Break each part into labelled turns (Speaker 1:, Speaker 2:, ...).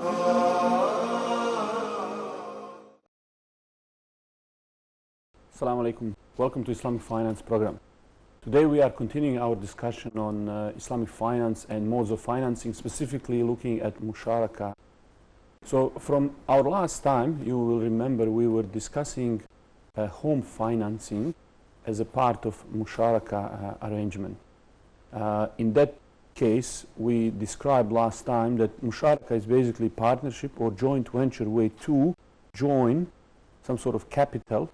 Speaker 1: Assalamu alaikum. Welcome to Islamic Finance Program. Today we are continuing our discussion on Islamic finance and modes of financing, specifically looking at musharaka. So from our last time, you will remember we were discussing home financing as a part of musharaka arrangement. In that case, we described last time that musharaka is basically partnership or joint venture where two join some sort of capital,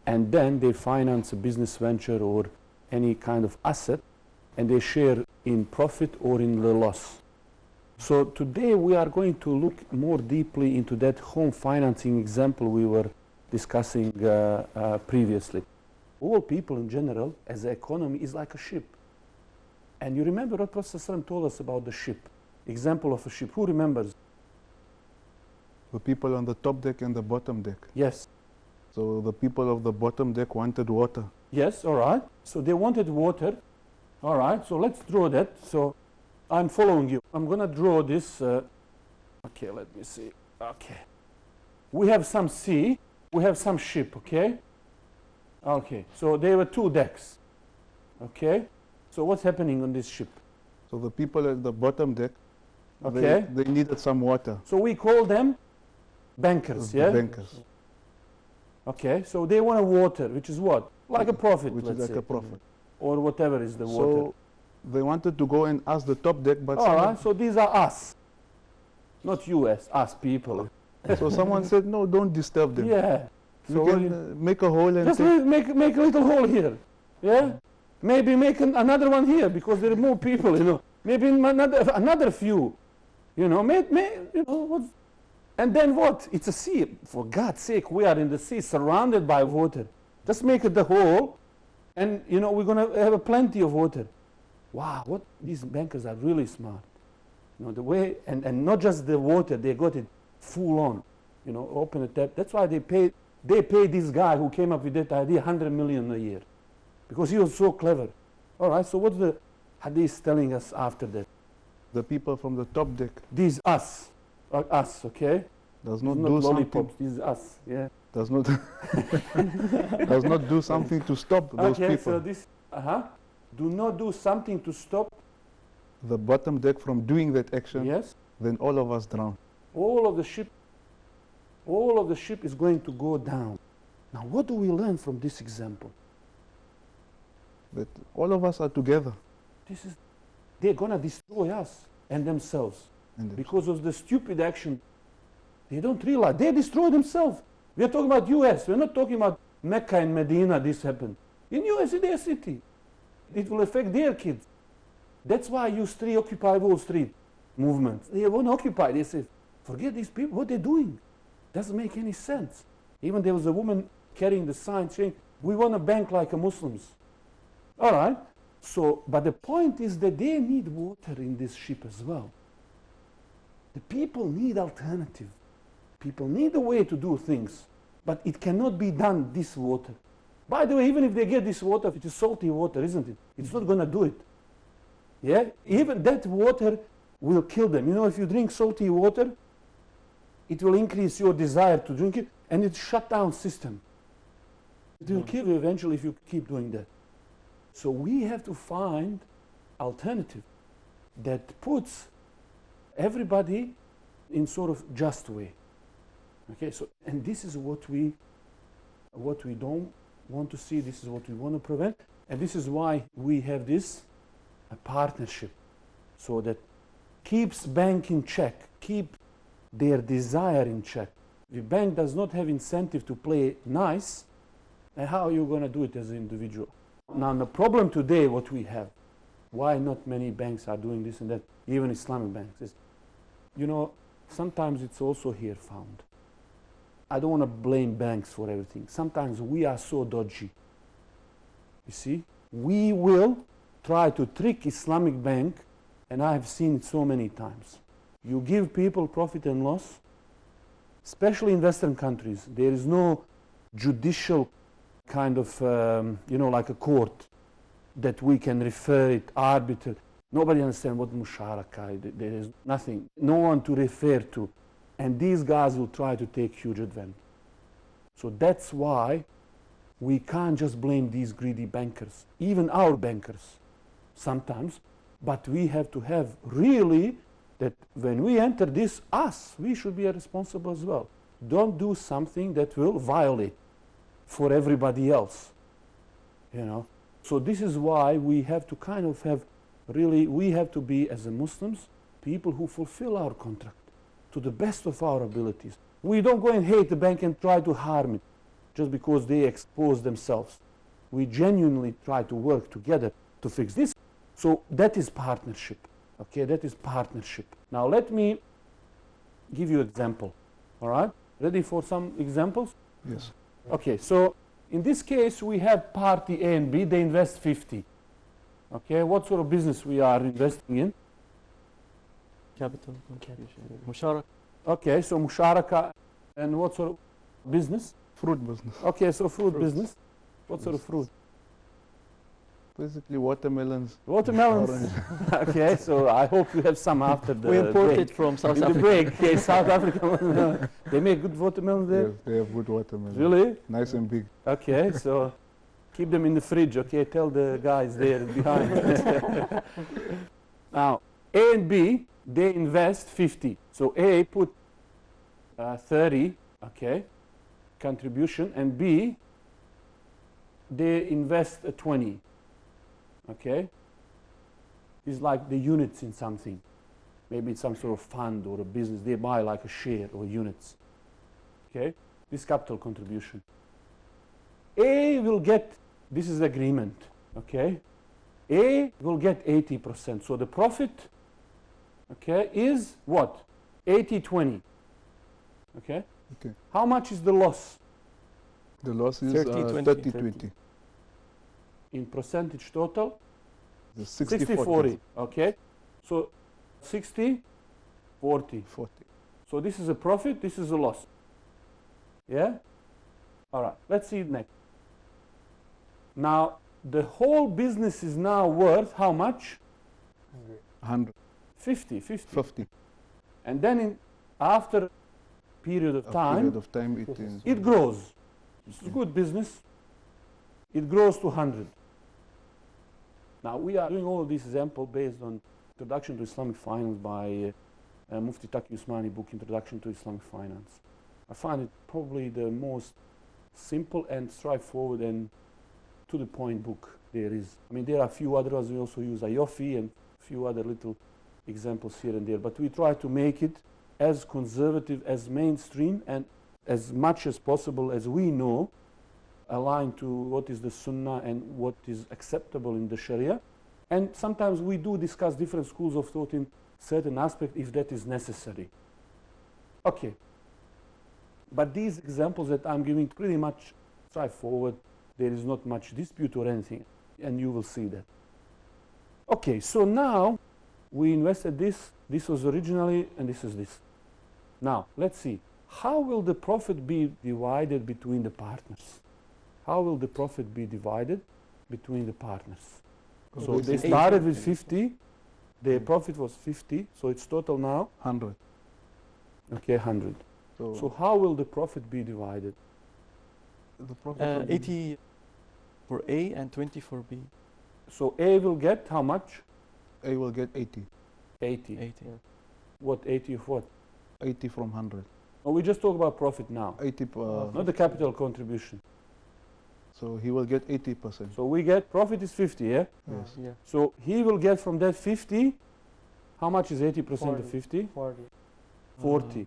Speaker 1: and then they finance a business venture or any kind of asset, and they share in profit or in the loss. So today we are going to look more deeply into that home financing example we were discussing previously. All people in general, as an economy, is like a ship. And you remember what Prophet ﷺ told us about the ship? Example of a ship. Who remembers?
Speaker 2: The people on the top deck and the bottom deck.
Speaker 1: Yes.
Speaker 2: So the people of the bottom deck wanted water.
Speaker 1: Yes, all right. So they wanted water. All right, so let's draw that. So I'm following you. I'm going to draw this. Okay, let me see. Okay. We have some sea. We have some ship, okay? Okay, so there were two decks. Okay? So what's happening on this ship?
Speaker 2: So the people at the bottom deck,
Speaker 1: okay,
Speaker 2: they needed some water.
Speaker 1: So we call them bankers, yeah?
Speaker 2: Bankers.
Speaker 1: Okay, so they want water, which is what? Like a profit,
Speaker 2: which
Speaker 1: let's
Speaker 2: is like
Speaker 1: say.
Speaker 2: a profit.
Speaker 1: Or whatever is the water.
Speaker 2: So they wanted to go and ask the top deck, but
Speaker 1: all right, so these are us. Not US, us people.
Speaker 2: So someone said, no, don't disturb them.
Speaker 1: Yeah.
Speaker 2: You can make a hole and
Speaker 1: just make a little hole here. Yeah? Maybe make another one here because there are more people, you know. Maybe another few. You know, you know what? And then what? It's a sea. For God's sake, we are in the sea surrounded by water. Just make it the hole and, you know, we're going to have plenty of water. Wow, what? These bankers are really smart. You know, the way, and not just the water, they got it full on. You know, open a tap. That's why they paid this guy who came up with that idea 100 million a year. Because he was so clever. All right, so what's the hadith telling us after that?
Speaker 2: The people from the top deck.
Speaker 1: These us, okay?
Speaker 2: Does not
Speaker 1: do
Speaker 2: something.
Speaker 1: Lollipops, these us, yeah.
Speaker 2: Does not does not do something to stop those people.
Speaker 1: Okay, so this, do not do something to stop
Speaker 2: the bottom deck from doing that action.
Speaker 1: Yes.
Speaker 2: Then all of us drown.
Speaker 1: All of the ship is going to go down. Now, what do we learn from this example?
Speaker 2: That all of us are together.
Speaker 1: They're going to destroy us and themselves. Because of the stupid action. They don't realize. They destroy themselves. We are talking about US. We're not talking about Mecca and Medina this happened. In US, in their city. It will affect their kids. That's why U3 Occupy Wall Street movement. They won't occupy. They say, forget these people, what they're doing. Doesn't make any sense. Even there was a woman carrying the sign saying, we want a bank like a Muslims. All right. So, but the point is that they need water in this ship as well. The people need alternative. People need a way to do things, but it cannot be done this water. By the way, even if they get this water, it is salty water, isn't it? It's not going to do it. Yeah? Even that water will kill them. You know, if you drink salty water, it will increase your desire to drink it, and it's shut down system. It will kill you eventually if you keep doing that. So we have to find alternative that puts everybody in sort of just way. Okay, so, and this is what we don't want to see, this is what we want to prevent, and this is why we have this partnership, so that keeps bank in check, keep their desire in check. If bank does not have incentive to play nice, then how are you going to do it as an individual? Now the problem today, what we have, why not many banks are doing this and that, even Islamic banks, is, you know, sometimes it's also here found. I don't want to blame banks for everything. Sometimes we are so dodgy. You see, we will try to trick Islamic bank, and I have seen it so many times. You give people profit and loss, especially in Western countries. There is no judicial kind of, you know, like a court that we can refer it, arbitrate. Nobody understands what musharaka, there is nothing, no one to refer to. And these guys will try to take huge advantage. So that's why we can't just blame these greedy bankers, even our bankers sometimes, but we have to have really that when we enter this, we should be responsible as well. Don't do something that will violate for everybody else, you know. So this is why we have to kind of have really, we have to be, as a Muslims, people who fulfill our contract to the best of our abilities. We don't go and hate the bank and try to harm it just because they expose themselves. We genuinely try to work together to fix this. So that is partnership, okay? That is partnership. Now let me give you an example, all right? Ready for some examples?
Speaker 2: Yes.
Speaker 1: Okay, so in this case, we have party A and B, they invest 50. Okay, what sort of business we are investing in?
Speaker 3: Capital. Musharaka.
Speaker 1: Okay, so musharaka, and what sort of business?
Speaker 2: Fruit business.
Speaker 1: Okay, so fruit business. What sort of fruit?
Speaker 2: Basically watermelons.
Speaker 1: Watermelons. Okay, so I hope you have some after the
Speaker 3: We import
Speaker 1: break.
Speaker 3: it from South
Speaker 1: In
Speaker 3: Africa.
Speaker 1: the break, okay, South Africa. They make good watermelons there?
Speaker 2: Yes, they have good watermelons.
Speaker 1: Really?
Speaker 2: Nice and big.
Speaker 1: Okay, so keep them in the fridge, okay? Tell the guys there behind. Now, A and B, they invest 50. So A put 30, okay, contribution, and B, they invest 20, okay? It's like the units in something. Maybe it's some sort of fund or a business. They buy like a share or units, okay? This capital contribution. A will get, this is agreement, okay? A will get 80%. So the profit, okay, is what? 80-20, okay?
Speaker 2: Okay.
Speaker 1: How much is the loss?
Speaker 2: The loss is
Speaker 3: 30-20.
Speaker 2: 30-20.
Speaker 1: In percentage total?
Speaker 2: The
Speaker 1: 60-40, okay? So 60-40.
Speaker 2: 40.
Speaker 1: So this is a profit, this is a loss. Yeah? All right, let's see it next. Now, the whole business is now worth how much?
Speaker 2: 100.
Speaker 1: 50.
Speaker 2: 50.
Speaker 1: And then after period of time,
Speaker 2: It is.
Speaker 1: it grows. It's a good business. It grows to 100. Now, we are doing all of these examples based on Introduction to Islamic Finance by Mufti Taqi Usmani book, Introduction to Islamic Finance. I find it probably the most simple and straightforward and to the point book there is. I mean, there are a few others. We also use Ayofi and a few other little examples here and there. But we try to make it as conservative, as mainstream, and as much as possible as we know, aligned to what is the Sunnah and what is acceptable in the Sharia. And sometimes we do discuss different schools of thought in certain aspects if that is necessary. Okay. But these examples that I'm giving pretty much straightforward. There is not much dispute or anything. And you will see that. Okay, so now we invested this. This was originally, and this is this. Now, let's see. How will the profit be divided between the partners? How will the profit be divided between the partners? So they started with 50. Their profit was 50. So it's total now?
Speaker 2: 100.
Speaker 1: Okay, 100. So how will the profit be divided?
Speaker 2: The profit
Speaker 3: 80 for A and 20 for B.
Speaker 1: So A will get how much?
Speaker 2: A will get 80.
Speaker 1: 80.
Speaker 3: 80.
Speaker 1: What 80 of what?
Speaker 2: 80 from 100.
Speaker 1: Oh, we just talk about profit now.
Speaker 2: 80
Speaker 1: not the capital contribution.
Speaker 2: So he will get 80%.
Speaker 1: So we get profit is 50, yeah?
Speaker 2: Yes.
Speaker 3: Yeah.
Speaker 1: So he will get from that 50, how much is 80% of 50? 40.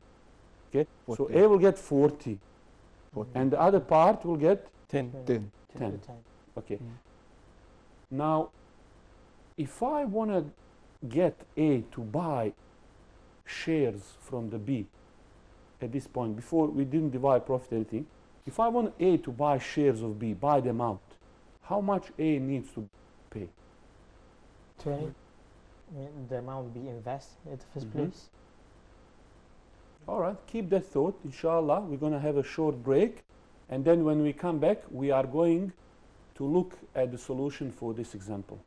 Speaker 1: Okay,
Speaker 2: 40.
Speaker 1: so A will get 40.
Speaker 2: 40.
Speaker 1: And the other part will get
Speaker 3: 10.
Speaker 2: 10.
Speaker 1: 10. Okay.
Speaker 3: Mm.
Speaker 1: Now, if I want to get A to buy shares from the B at this point, before we didn't divide profit or anything, if I want A to buy shares of B, buy them out, how much A needs to pay?
Speaker 4: 20. The amount we invest in the first place.
Speaker 1: All right, keep that thought. Inshallah, we're going to have a short break. And then when we come back, we are going to look at the solution for this example.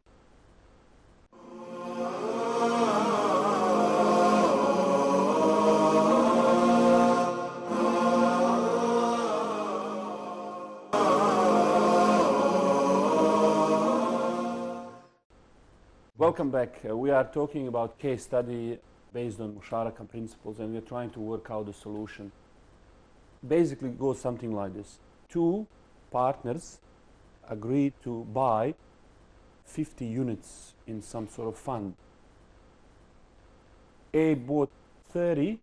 Speaker 1: welcome back. We are talking about case study based on Musharaka principles, and we're trying to work out the solution. Basically, it goes something like this. Two partners agree to buy 50 units in some sort of fund. A bought 30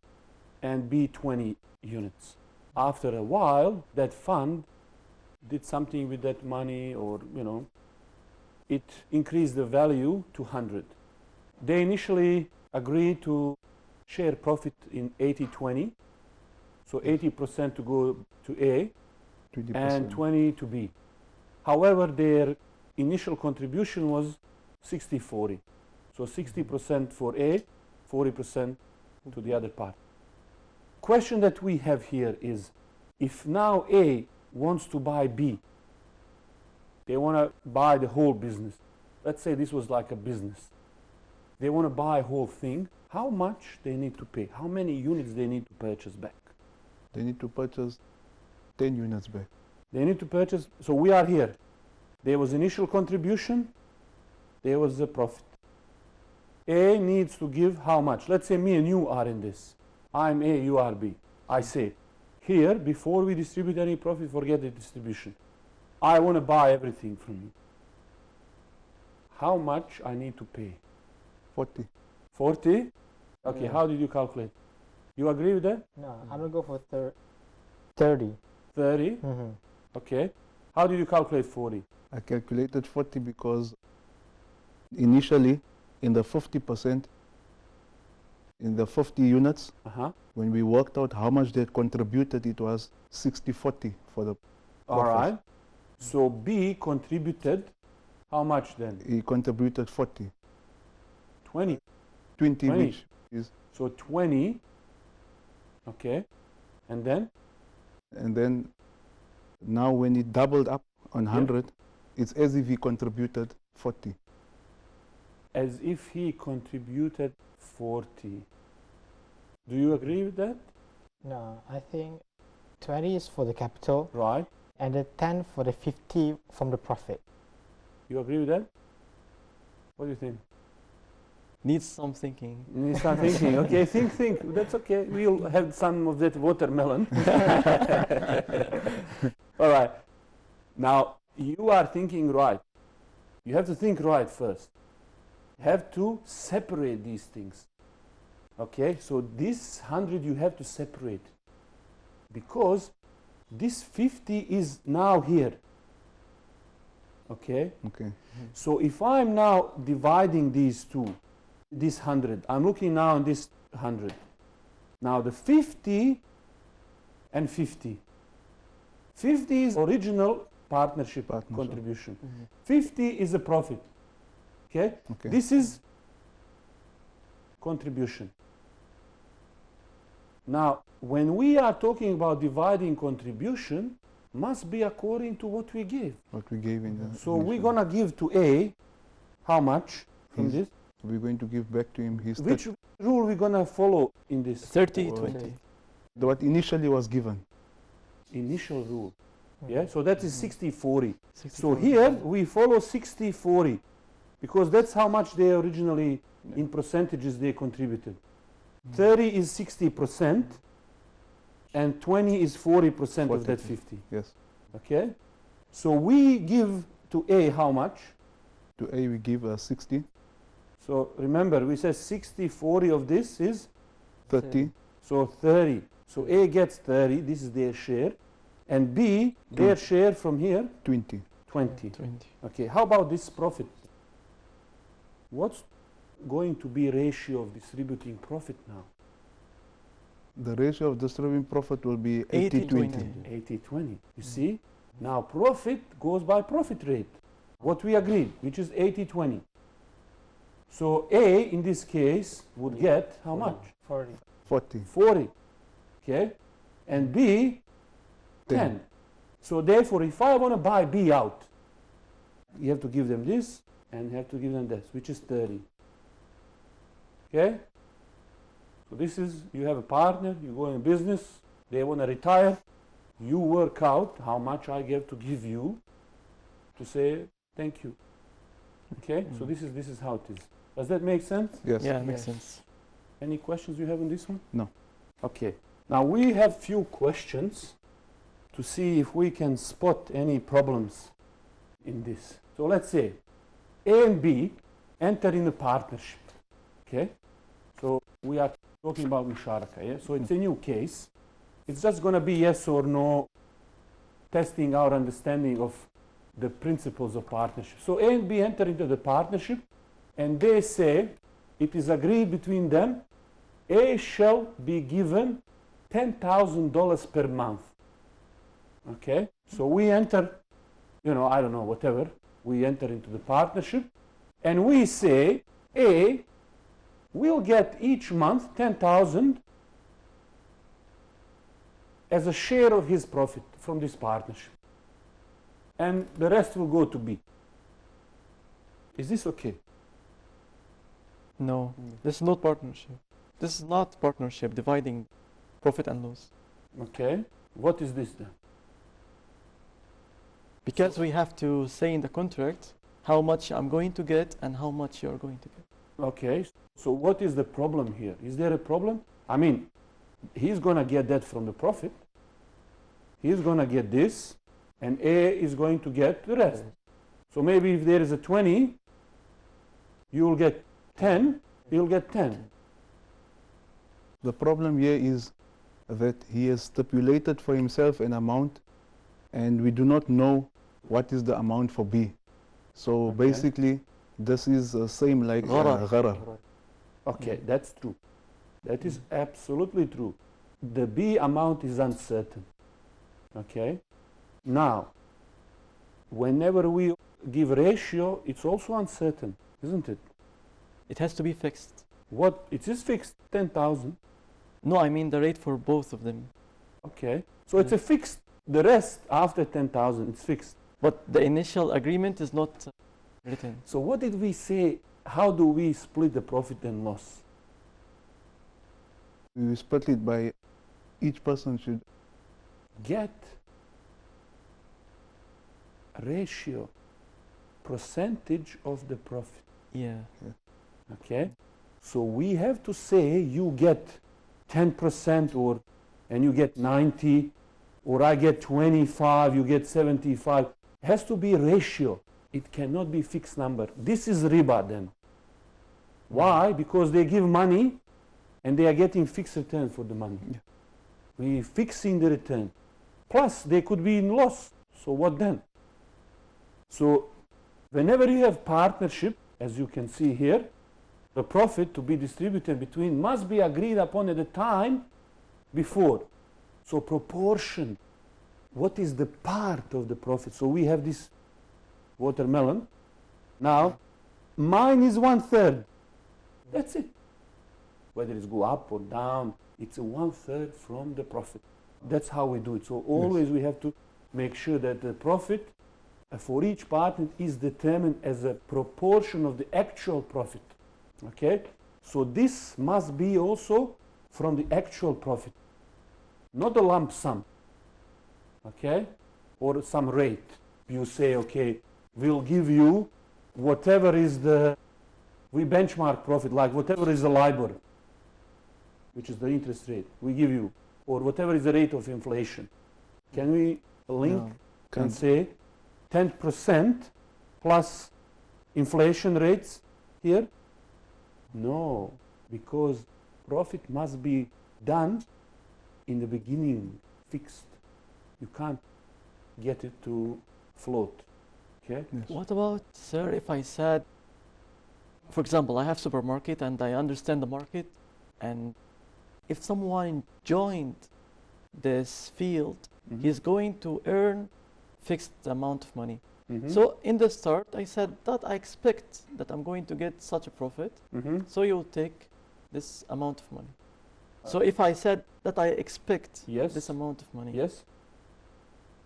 Speaker 1: and B 20 units. After a while, that fund did something with that money, or it increased the value to 100. They initially agreed to share profit in 80-20. So 80% to go to A
Speaker 2: 20%.
Speaker 1: and 20 to B. However, their initial contribution was 60-40. So 60% for A, 40% to the other part. Question that we have here is, if now A wants to buy B, they want to buy the whole business. Let's say this was like a business. They want to buy a whole thing. How much they need to pay? How many units they need to purchase back?
Speaker 2: They need to purchase 10 units back.
Speaker 1: They need to purchase. So we are here. There was initial contribution. There was the profit. A needs to give how much? Let's say me and you are in this. I'm A, you are B. I say, here, before we distribute any profit, forget the distribution. I want to buy everything from you. How much I need to pay?
Speaker 2: 40.
Speaker 1: 40? Okay,
Speaker 4: Yeah.
Speaker 1: how did you calculate? You agree with that?
Speaker 4: No, I'm gonna go for 30.
Speaker 1: 30? Okay. How did you calculate 40?
Speaker 2: I calculated 40 because initially in the 50%, in the 50 units, when we worked out how much they contributed, it was 60-40 for the
Speaker 1: All
Speaker 2: profit.
Speaker 1: right. So B contributed how much then?
Speaker 2: He contributed 40.
Speaker 1: 20.
Speaker 2: 20
Speaker 1: 20.
Speaker 2: which is,
Speaker 1: So 20. Okay. And then?
Speaker 2: and then now when it doubled up on 100, it's as if he contributed 40.
Speaker 1: As if he contributed 40. Do you agree with that?
Speaker 4: No, I think 20 is for the capital,
Speaker 1: Right.
Speaker 4: and the 10 for the 50 from the profit.
Speaker 1: You agree with that? What do you think?
Speaker 3: Needs some thinking.
Speaker 1: You start thinking. Okay, think. That's okay. We'll have some of that watermelon. All right. Now, you are thinking right. You have to think right first. Have to separate these things. Okay, so this 100 you have to separate, because this 50 is now here. Okay?
Speaker 2: Okay.
Speaker 1: So if I'm now dividing these two, this 100, I'm looking now on this 100. Now the 50 and 50. 50 is original partnership contribution. 50 is a profit. Okay?
Speaker 2: Okay.
Speaker 1: This is contribution. Now, when we are talking about dividing contribution, must be according to what we give.
Speaker 2: What we gave in the
Speaker 1: So we're
Speaker 2: initial.
Speaker 1: going to give to A how much from
Speaker 2: His
Speaker 1: this?
Speaker 2: We're going to give back to him his
Speaker 1: Which rule we're going to follow in this
Speaker 3: 30-20.
Speaker 2: what initially was given.
Speaker 1: initial rule? Yeah, so that is 60-40. So
Speaker 3: 60-40.
Speaker 1: here we follow 60-40 because that's how much they originally, in percentages, they contributed. 30 is 60% and 20 is 40% of that 50.
Speaker 2: Yes.
Speaker 1: Okay? So we give to A how much?
Speaker 2: To A we give 60,
Speaker 1: So remember, we said 60-40 of this is
Speaker 2: 30,
Speaker 1: so 30. So A gets 30, this is their share, and B, their share from here,
Speaker 2: 20.
Speaker 1: 20.
Speaker 3: 20.
Speaker 1: Okay, how about this profit? What's going to be ratio of distributing profit now?
Speaker 2: The ratio of distributing profit will be
Speaker 3: 80-20.
Speaker 1: 80-20. You see? Now profit goes by profit rate. What we agreed, which is 80-20. So A, in this case, would get how much?
Speaker 4: 40.
Speaker 2: 40.
Speaker 1: 40. Okay? And B, 10. So therefore, if I want to buy B out, you have to give them this and you have to give them this, which is 30. Okay? So this is, you have a partner, you go in business, they want to retire, you work out how much I have to give you to say thank you. Okay? So this is how it is. Does that make sense?
Speaker 2: Yes.
Speaker 3: Yeah, makes
Speaker 4: Yes.
Speaker 3: sense.
Speaker 1: Any questions you have on this one?
Speaker 2: No.
Speaker 1: Okay. Now we have few questions to see if we can spot any problems in this. So let's say A and B enter in a partnership. Okay? So we are talking about musharaka, yeah? So it's a new case. It's just going to be yes or no, testing our understanding of the principles of partnership. So A and B enter into the partnership, and they say it is agreed between them, A shall be given $10,000 per month. Okay? So we enter, you know, I don't know, whatever. We enter into the partnership, and we say A will get each month 10,000 as a share of his profit from this partnership. And the rest will go to B. Is this okay?
Speaker 3: No, this is not partnership. This is not partnership, dividing profit and loss.
Speaker 1: Okay. What is this then?
Speaker 3: Because we have to say in the contract how much I'm going to get and how much you're going to get.
Speaker 1: Okay. So what is the problem here? Is there a problem? I mean, he's going to get that from the profit. He's going to get this, and A is going to get the rest. So maybe if there is a 20, you will get 10, he'll get 10.
Speaker 2: The problem here is that he has stipulated for himself an amount, and we do not know what is the amount for B. So
Speaker 1: Okay.
Speaker 2: basically, this is same like
Speaker 3: Gharar.
Speaker 2: gharar.
Speaker 1: Okay, that's true. That is absolutely true. The B amount is uncertain. Okay? Now, whenever we give ratio, it's also uncertain, isn't it?
Speaker 3: It has to be fixed.
Speaker 1: What? It is fixed, 10,000.
Speaker 3: No, I mean the rate for both of them.
Speaker 1: Okay. So it's a fixed, the rest after 10,000, it's fixed.
Speaker 3: But the initial agreement is not written.
Speaker 1: So what did we say? How do we split the profit and loss?
Speaker 2: We split it by each person should
Speaker 1: Get ratio, percentage of the profit.
Speaker 3: Yeah.
Speaker 1: Okay? So we have to say you get 10% or and you get 90, or I get 25, you get 75. It has to be ratio. It cannot be fixed number. This is riba then. Why? Because they give money and they are getting fixed return for the money.
Speaker 2: Yeah.
Speaker 1: We fixing the return. Plus they could be in loss. So what then? So whenever you have partnership, as you can see here, the profit to be distributed between must be agreed upon at the time before. So proportion, what is the part of the profit? So we have this watermelon. Now, mine is 1/3. That's it. Whether it's go up or down, it's a 1/3 from the profit. That's how we do it. So always we have to make sure that the profit for each partner is determined as a proportion of the actual profit. Okay? So this must be also from the actual profit, not a lump sum. Okay? Or some rate. You say, okay, we'll give you whatever is the, we benchmark profit, like whatever is the LIBOR, which is the interest rate, we give you, or whatever is the rate of inflation. Can we link
Speaker 3: No.
Speaker 1: and say 10% plus inflation rates here? No, because profit must be done in the beginning, fixed. You can't get it to float. Okay?
Speaker 2: Yes.
Speaker 3: What about, sir, if I said, for example, I have supermarket and I understand the market, and if someone joined this field,
Speaker 1: Mhm.
Speaker 3: he's going to earn fixed amount of money.
Speaker 1: Mhm.
Speaker 3: So in the start, I said that I expect that I'm going to get such a profit,
Speaker 1: Mhm.
Speaker 3: so you'll take this amount of money. So if I said that I expect
Speaker 1: Yes.
Speaker 3: this amount of money,
Speaker 1: Yes.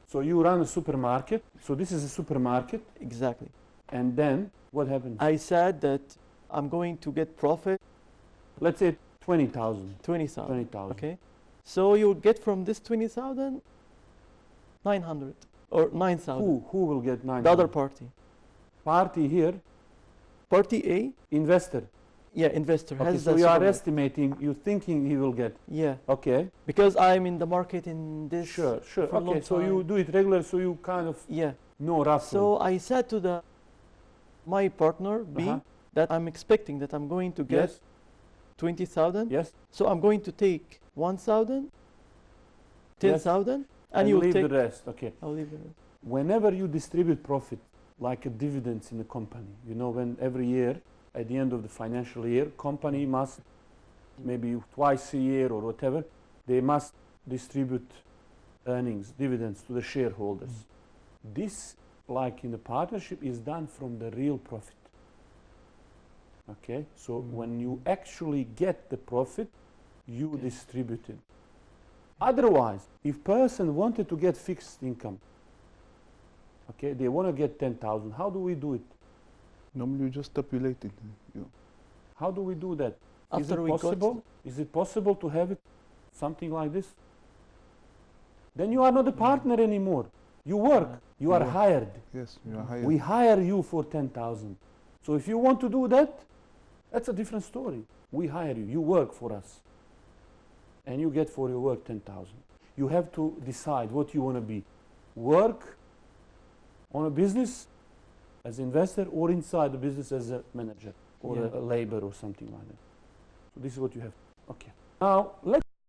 Speaker 1: So you run a supermarket. So this is a supermarket.
Speaker 3: exactly.
Speaker 1: And then what happens?
Speaker 3: I said that I'm going to get profit
Speaker 1: Let's say 20,000.
Speaker 3: 20,000.
Speaker 1: 20,000.
Speaker 3: Okay, so you'll get from this 20,000 900 or 9,000.
Speaker 1: Who will get 9,000?
Speaker 3: The other party.
Speaker 1: Party here
Speaker 3: party A,
Speaker 1: Investor.
Speaker 3: yeah, investor
Speaker 1: Okay,
Speaker 3: has
Speaker 1: so
Speaker 3: the
Speaker 1: you are
Speaker 3: supermarket.
Speaker 1: estimating, you're thinking he will get.
Speaker 3: Yeah,
Speaker 1: Okay.
Speaker 3: because I'm in the market in this.
Speaker 1: Sure, sure.
Speaker 3: for a long
Speaker 1: Okay, so you
Speaker 3: time.
Speaker 1: do it regular, so you kind of
Speaker 3: Yeah.
Speaker 1: know roughly.
Speaker 3: So I said to my partner B that I'm expecting that I'm going to get
Speaker 1: Yes.
Speaker 3: 20,000.
Speaker 1: Yes.
Speaker 3: So I'm going to take 1,000, 10,000,
Speaker 1: And
Speaker 3: you'll
Speaker 1: leave
Speaker 3: take.
Speaker 1: the rest. Okay.
Speaker 3: I'll leave the rest.
Speaker 1: Whenever you distribute profit, like a dividends in a company, you know, when every year, at the end of the financial year, company must, maybe twice a year or whatever, they must distribute earnings, dividends to the shareholders. This, like in a partnership, is done from the real profit. Okay, so when you actually get the profit, you distribute it. Otherwise, if person wanted to get fixed income, okay, they want to get 10,000, how do we do it?
Speaker 2: Normally you just stipulate it.
Speaker 1: How do we do that? Is
Speaker 3: After
Speaker 1: it
Speaker 3: we got
Speaker 1: possible? Is it possible to have it something like this? Then you are not a partner anymore. You work. You are hired.
Speaker 2: Yes, you are hired.
Speaker 1: We hire you for 10,000. So if you want to do that, that's a different story. We hire you. You work for us. And you get for your work 10,000. You have to decide what you want to be. Work on a business as investor, or inside the business as a manager or a labor or something like that. So this is what you have. Okay. Now let's